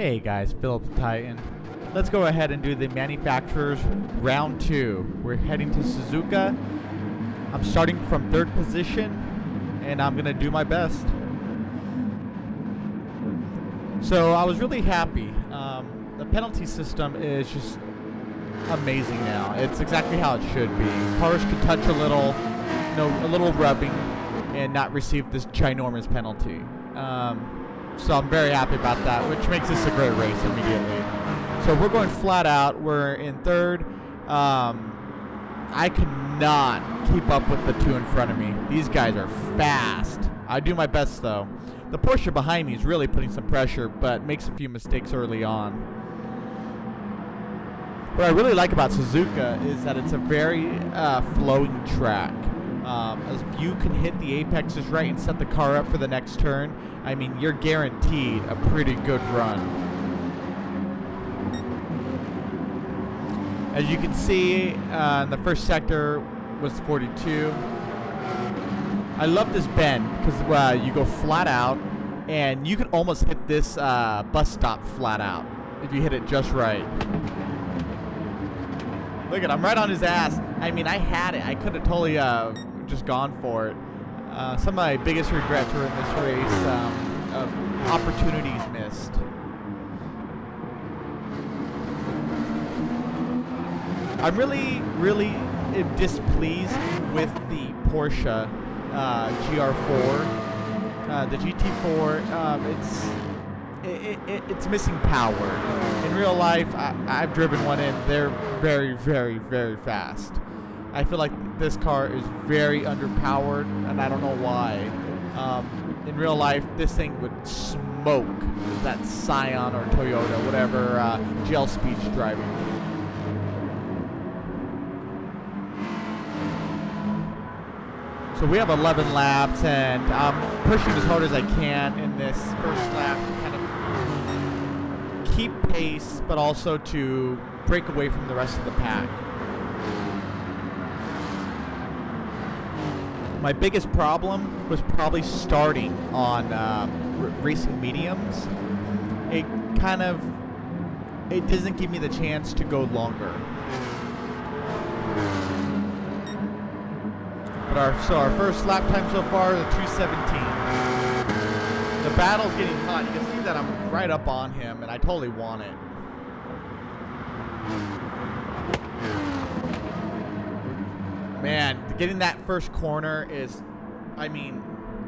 Hey guys, Philip the Titan. Let's go ahead and do the manufacturer's round 2. We're heading to Suzuka. I'm starting from 3rd position, and I'm gonna do my best. So I was really happy. The penalty system is just amazing now. It's exactly how it should be. Cars can touch a little, a little rubbing, and not receive this ginormous penalty. So I'm very happy about that, which makes this a great race immediately. So we're going flat out. We're in 3rd. I cannot keep up with the 2 in front of me. These guys are fast. I do my best though. The Porsche behind me is really putting some pressure, but makes a few mistakes early on. What I really like about Suzuka is that it's a very flowing track. If you can hit the apexes right and set the car up for the next turn, I mean, you're guaranteed a pretty good run. As you can see, in the first sector was 42. I love this bend because you go flat out, and you can almost hit this bus stop flat out if you hit it just right. Look at, I'm right on his ass. I mean, I had it. I could have totally just gone for it. Some of my biggest regrets were in this race of opportunities missed. I'm really displeased with the Porsche GR4. The GT4, it's missing power. In real life, I've driven one in. They're very fast. I feel like this car is very underpowered, and I don't know why. In real life, this thing would smoke that Scion or Toyota, whatever GL Speed's driving. So we have 11 laps, and I'm pushing as hard as I can in this first lap to kind of keep pace, but also to break away from the rest of the pack. My biggest problem was probably starting on racing mediums. It doesn't give me the chance to go longer. But our first lap time so far is a 2:17. The battle's getting hot. You can see that I'm right up on him, and I totally want it. Man, getting that first corner is, I mean,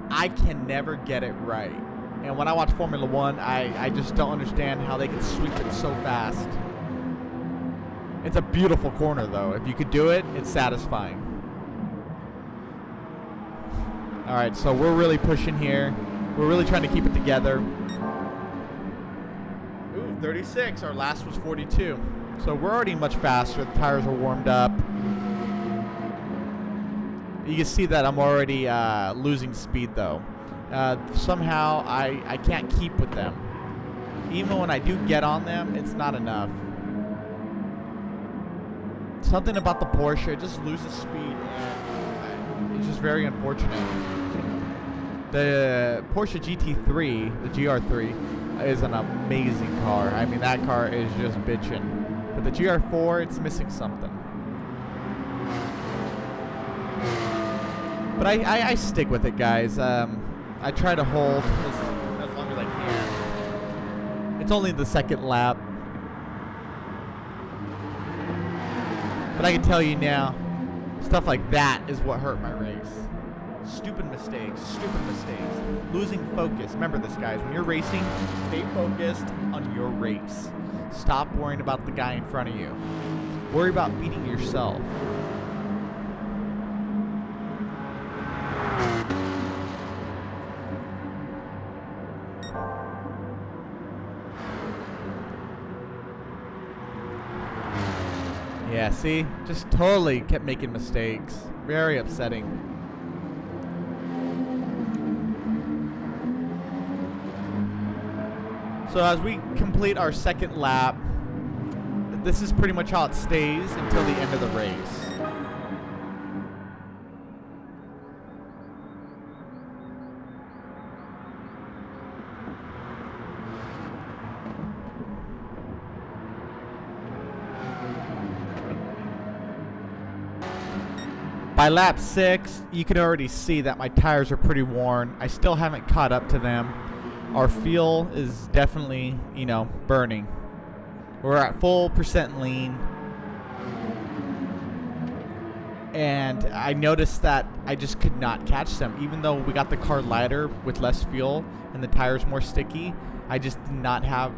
I can never get it right. And when I watch Formula One, I just don't understand how they can sweep it so fast. It's a beautiful corner, though. If you could do it, it's satisfying. All right, so we're really pushing here. We're really trying to keep it together. Ooh, 36. Our last was 42. So we're already much faster. The tires are warmed up. You can see that I'm already losing speed, though. Somehow, I can't keep with them. Even when I do get on them, it's not enough. Something about the Porsche, it just loses speed, and it's just very unfortunate. The Porsche GT3, the GR3, is an amazing car. I mean, that car is just bitchin'. But the GR4, it's missing something. But I stick with it, guys. I try to hold as long as I can. It's only the 2nd lap. But I can tell you now, stuff like that is what hurt my race. Stupid mistakes. Losing focus. Remember this, guys. When you're racing, stay focused on your race. Stop worrying about the guy in front of you. Worry about beating yourself. Yeah, see? Just totally kept making mistakes. Very upsetting. So as we complete our 2nd lap, this is pretty much how it stays until the end of the race. By lap 6, you can already see that my tires are pretty worn. I still haven't caught up to them. Our fuel is definitely, you know, burning. We're at full percent lean. And I noticed that I just could not catch them. Even though we got the car lighter with less fuel and the tires more sticky, I just did not have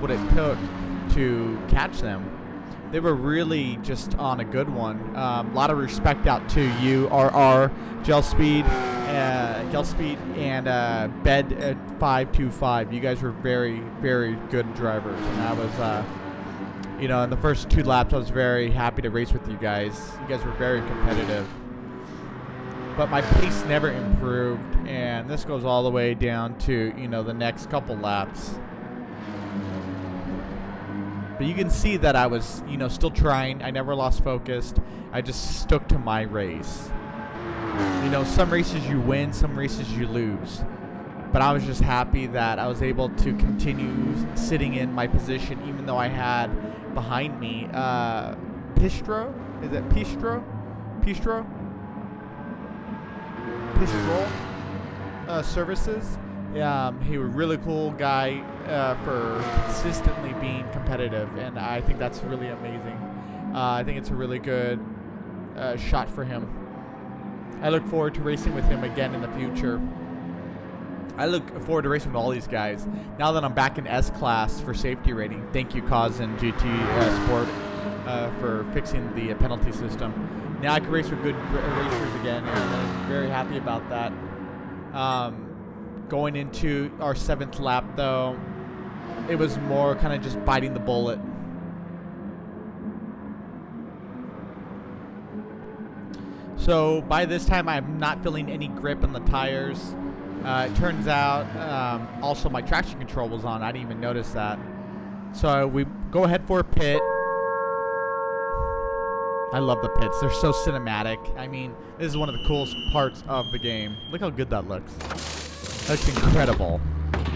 what it took to catch them. They were really just on a good one. A lot of respect out to you, RR, Gel Speed, and Bed525. You guys were very, very good drivers, and I was, you know, in the first 2 laps, I was very happy to race with you guys. You guys were very competitive, but my pace never improved, and this goes all the way down to, you know, the next couple laps. But you can see that I was, you know, still trying. I never lost focus. I just stuck to my race. You know, some races you win, some races you lose. But I was just happy that I was able to continue sitting in my position, even though I had behind me Pistro? Is it Pistro? Pistro? Pistro Services. He was a really cool guy for consistently being competitive, and I think that's really amazing. I think it's a really good shot for him. I look forward to racing with him again in the future. I look forward to racing with all these guys. Now that I'm back in S-Class for safety rating, thank you, Cause and GT Sport, for fixing the penalty system. Now I can race with good racers again, and I'm very happy about that. Going into our 7th lap, though, it was more kind of just biting the bullet. So by this time, I'm not feeling any grip on the tires. It turns out also my traction control was on. I didn't even notice that. So we go ahead for a pit. I love the pits. They're so cinematic. I mean, this is one of the coolest parts of the game. Look how good that looks. That's incredible.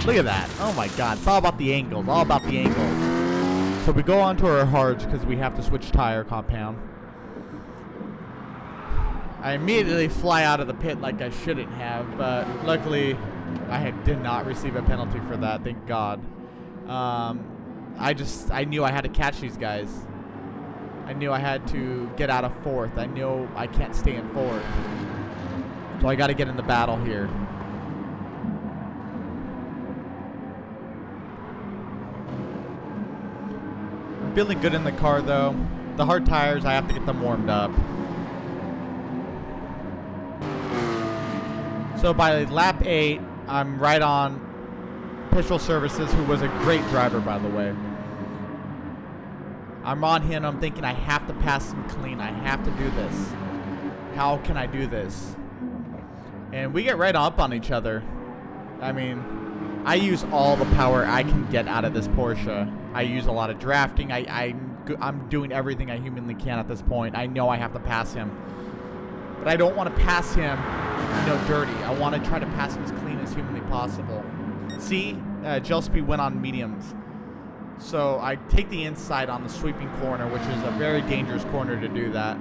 Look at that. Oh my god. It's all about the angles. All about the angles. So we go on to our hards because we have to switch tire compound. I immediately fly out of the pit like I shouldn't have, but luckily I did not receive a penalty for that. Thank God. I knew I had to catch these guys. I knew I had to get out of 4th. I knew I can't stay in 4th. So I got to get in the battle here. Feeling good in the car, though. The hard tires, I have to get them warmed up. So by lap 8, I'm right on Pistol Services, who was a great driver, by the way. I'm on him. I'm thinking I have to pass him clean. I have to do this. How can I do this? And we get right up on each other. I mean, I use all the power I can get out of this Porsche. I use a lot of drafting. I'm doing everything I humanly can at this point. I know I have to pass him. But I don't want to pass him, you know, dirty. I want to try to pass him as clean as humanly possible. See? Gel Speed went on mediums. So I take the inside on the sweeping corner, which is a very dangerous corner to do that.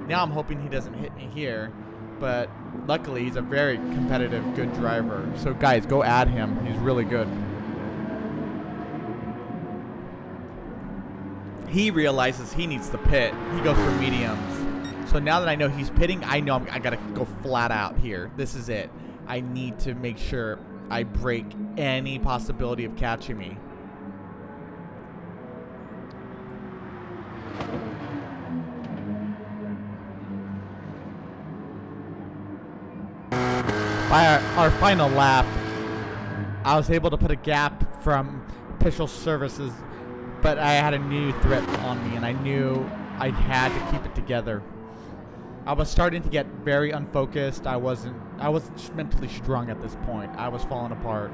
Now I'm hoping he doesn't hit me here. But luckily, he's a very competitive, good driver. So guys, go at him. He's really good. He realizes he needs to pit. He goes for mediums. So now that I know he's pitting, I know I got to go flat out here. This is it. I need to make sure I break any possibility of catching me. By our final lap, I was able to put a gap from Pistol Services, but I had a new threat on me, and I knew I had to keep it together. I was starting to get very unfocused. I wasn't mentally strong at this point. I was falling apart.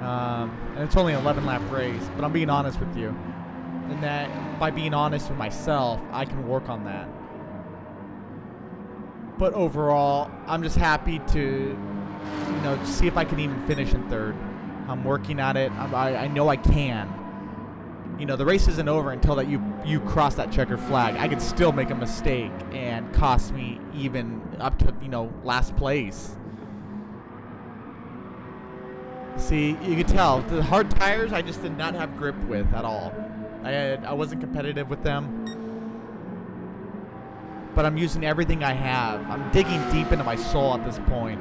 And it's only an 11-lap race, but I'm being honest with you. And that by being honest with myself, I can work on that. But overall, I'm just happy to, see if I can even finish in 3rd. I'm working at it. I know I can. you know, the race isn't over until that you cross that checker flag. I could still make a mistake and cost me even up to, you know, last place. See, you could tell the hard tires I just did not have grip with at all. I wasn't competitive with them. But I'm using everything I have. I'm digging deep into my soul at this point.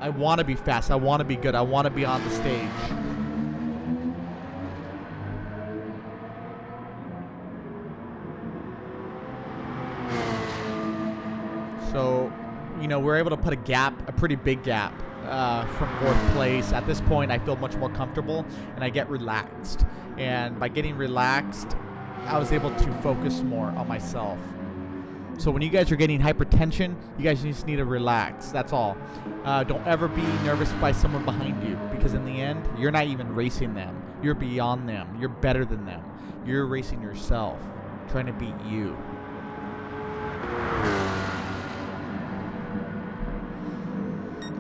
I want to be fast. I want to be good. I want to be on the stage. So, you know, we're able to put a gap, a pretty big gap, from 4th place. At this point, I feel much more comfortable, and I get relaxed. And by getting relaxed, I was able to focus more on myself. So when you guys are getting hypertension, you guys just need to relax. That's all. Don't ever be nervous by someone behind you, because in the end, you're not even racing them. You're beyond them. You're better than them. You're racing yourself, trying to beat you.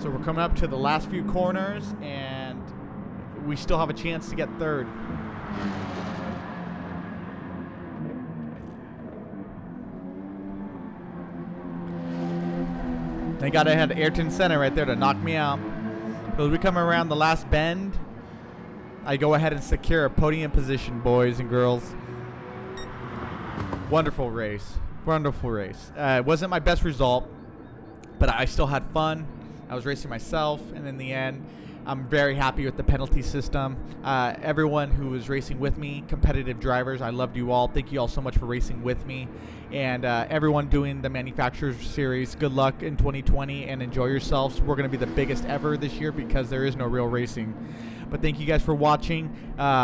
So we're coming up to the last few corners, and we still have a chance to get 3rd. They got ahead of Ayrton Senna right there to knock me out. So as we come around the last bend, I go ahead and secure a podium position, boys and girls. Wonderful race. Wonderful race. It wasn't my best result, but I still had fun. I was racing myself, and in the end, I'm very happy with the penalty system. Everyone who was racing with me, competitive drivers, I loved you all. Thank you all so much for racing with me. And everyone doing the Manufacturers Series, good luck in 2020 and enjoy yourselves. We're going to be the biggest ever this year because there is no real racing. But thank you guys for watching.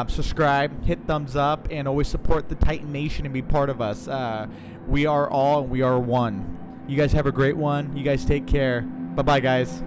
Subscribe, hit thumbs up, and always support the Titan Nation and be part of us. We are all and we are one. You guys have a great one. You guys take care. Bye-bye, guys.